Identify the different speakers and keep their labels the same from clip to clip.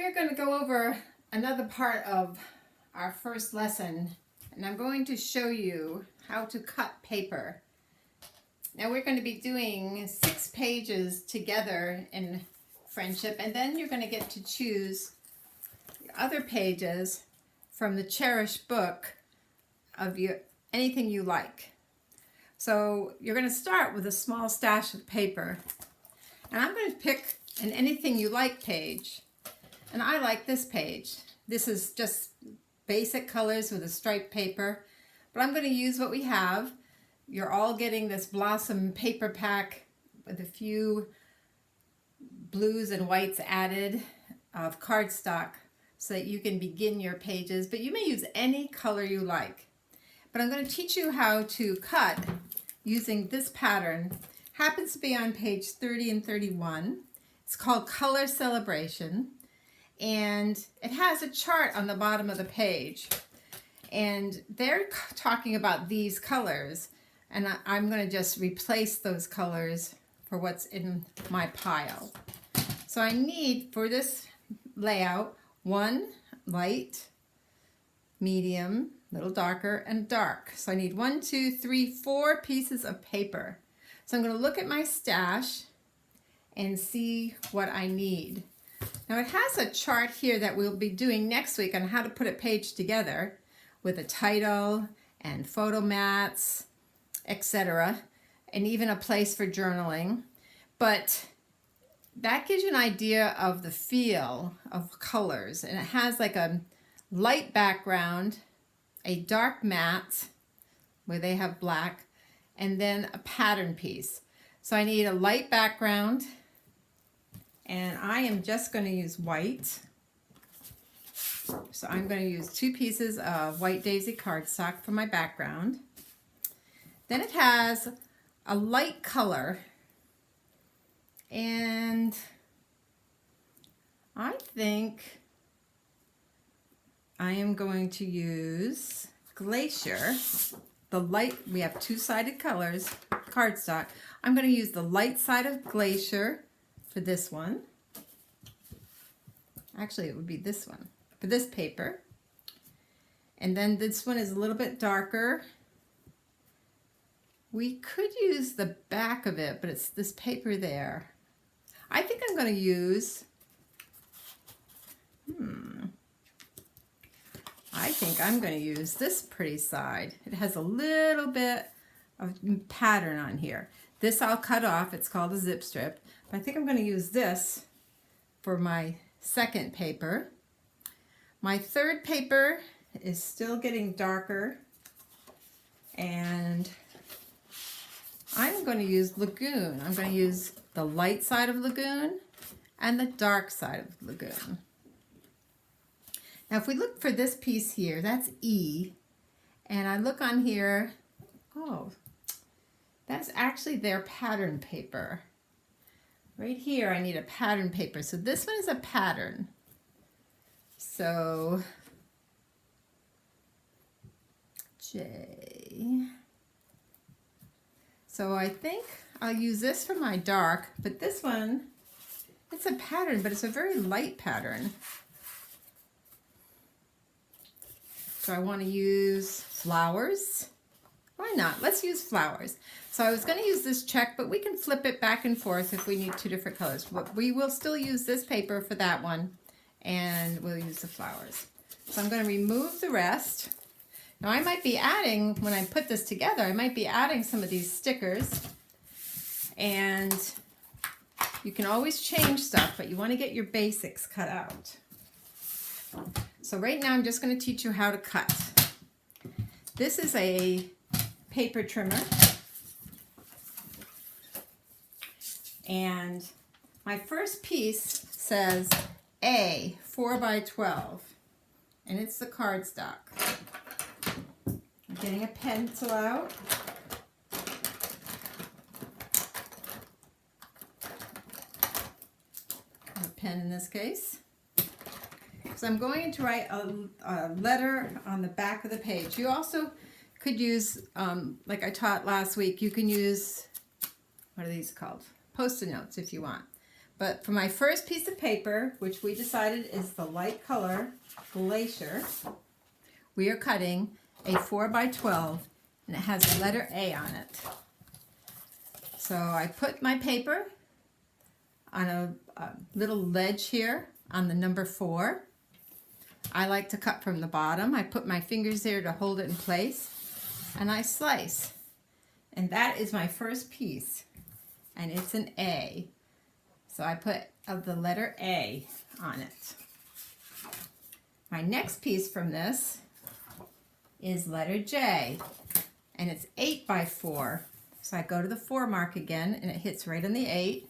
Speaker 1: We're going to go over another part of our first lesson, and I'm going to show you how to cut paper. Now we're going to be doing 6 pages together in friendship, and then you're going to get to choose other pages from the Cherish book of anything you like. So you're going to start with a small stash of paper, and I'm going to pick an anything you like page, and I like this page. This is just basic colors with a striped paper, but I'm going to use what we have. You're all getting this Blossom paper pack with a few blues and whites added of cardstock so that you can begin your pages, but you may use any color you like. But I'm going to teach you how to cut using this pattern. Happens to be on page 30 and 31. It's called Color Celebration, and it has a chart on the bottom of the page, and they're talking about these colors, and I'm going to just replace those colors for what's in my pile. So I need, for this layout, one light, medium, little darker, and dark. So I need 1, 2, 3, 4 pieces of paper. So I'm going to look at my stash and see what I need. Now it has a chart here that we'll be doing next week on how to put a page together with a title and photo mats, etc., and even a place for journaling. But that gives you an idea of the feel of colors, and it has like a light background, a dark mat where they have black, and then a pattern piece. So I need a light background, and I am just going to use white. So I'm going to use 2 pieces of white daisy cardstock for my background. Then it has a light color, and I think I am going to use Glacier. The light, we have 2-sided colors, cardstock. I'm going to use the light side of Glacier for this one. Actually, it would be this one for this paper. And then this one is a little bit darker. We could use the back of it, but it's this paper there. I think I'm going to use, I think I'm going to use this pretty side. It has a little bit of pattern on here. This I'll cut off. It's called a zip strip. But I think I'm going to use this for my second paper. My third paper is still getting darker, and I'm going to use Lagoon. I'm going to use the light side of Lagoon and the dark side of Lagoon. Now if we look for this piece here, that's E, and I look on here, oh, that's actually their pattern paper. Right here I need a pattern paper, so this one is a pattern. So J. So I think I'll use this for my dark, but this one, it's a pattern, but it's a very light pattern. So I want to use flowers. Why not? Let's use flowers. So I was going to use this check, but we can flip it back and forth if we need 2 different colors. But we will still use this paper for that one, and we'll use the flowers. So I'm going to remove the rest. Now I might be adding, when I put this together, I might be adding some of these stickers, and you can always change stuff, but you want to get your basics cut out. So right now I'm just going to teach you how to cut. This is a paper trimmer, and my first piece says A 4x12, and it's the cardstock. I'm getting a pencil out. A pen in this case. So I'm going to write a letter on the back of the page. You also could use, like I taught last week, you can use, what are these called? Post-it notes if you want. But for my first piece of paper, which we decided is the light color Glacier, we are cutting a 4x12, and it has the letter A on it. So I put my paper on a little ledge here on the number 4. I like to cut from the bottom. I put my fingers there to hold it in place, and I slice. And that is my first piece, and it's an A. So I put the letter A on it. My next piece from this is letter J, and it's 8x4. So I go to the 4 mark again, and it hits right on the 8,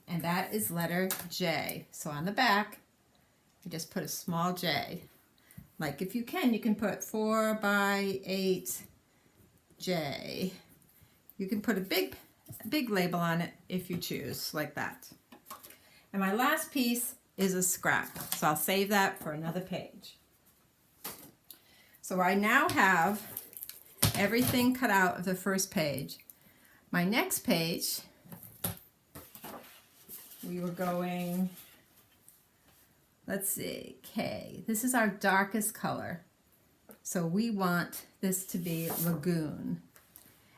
Speaker 1: and that is letter J. So on the back, I just put a small J. Like if you can put 4x8 J. You can put a big label on it if you choose, like that. And my last piece is a scrap, so I'll save that for another page. So I now have everything cut out of the first page. My next page, we were going, let's see, K. This is our darkest color. So we want this to be Lagoon.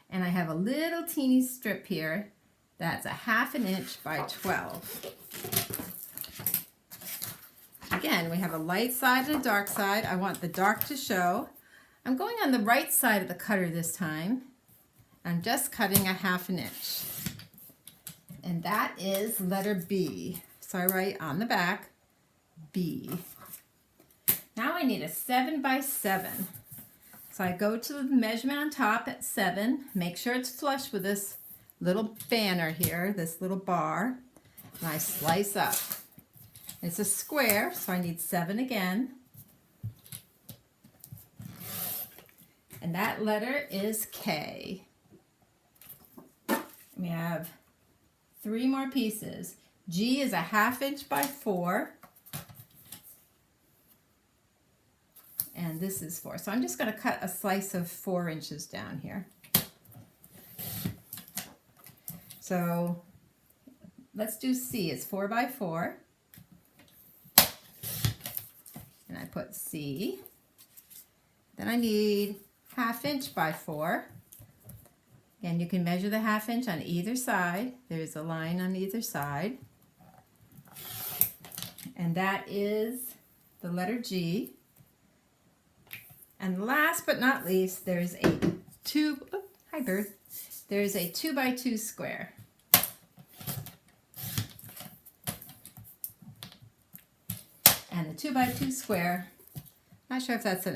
Speaker 1: And I have a little teeny strip here that's a 1/2 inch by 12. Again, we have a light side and a dark side. I want the dark to show. I'm going on the right side of the cutter this time. I'm just cutting a 1/2 inch. And that is letter B. So I write on the back, B. Now I need a 7x7. So I go to the measurement on top at 7, make sure it's flush with this little banner here, this little bar, and I slice up. It's a square, so I need 7 again. And that letter is K. We have 3 more pieces. G is a 1/2 inch by 4. And this is 4. So I'm just going to cut a slice of 4 inches down here. So let's do C. It's 4x4. And I put C. Then I need 1/2 inch by 4. And you can measure the 1/2 inch on either side. There's a line on either side. And that is the letter G. And last but not least, there's a 2, oh, hi bird. There's a 2x2 square. And the 2x2 square, not sure if that's an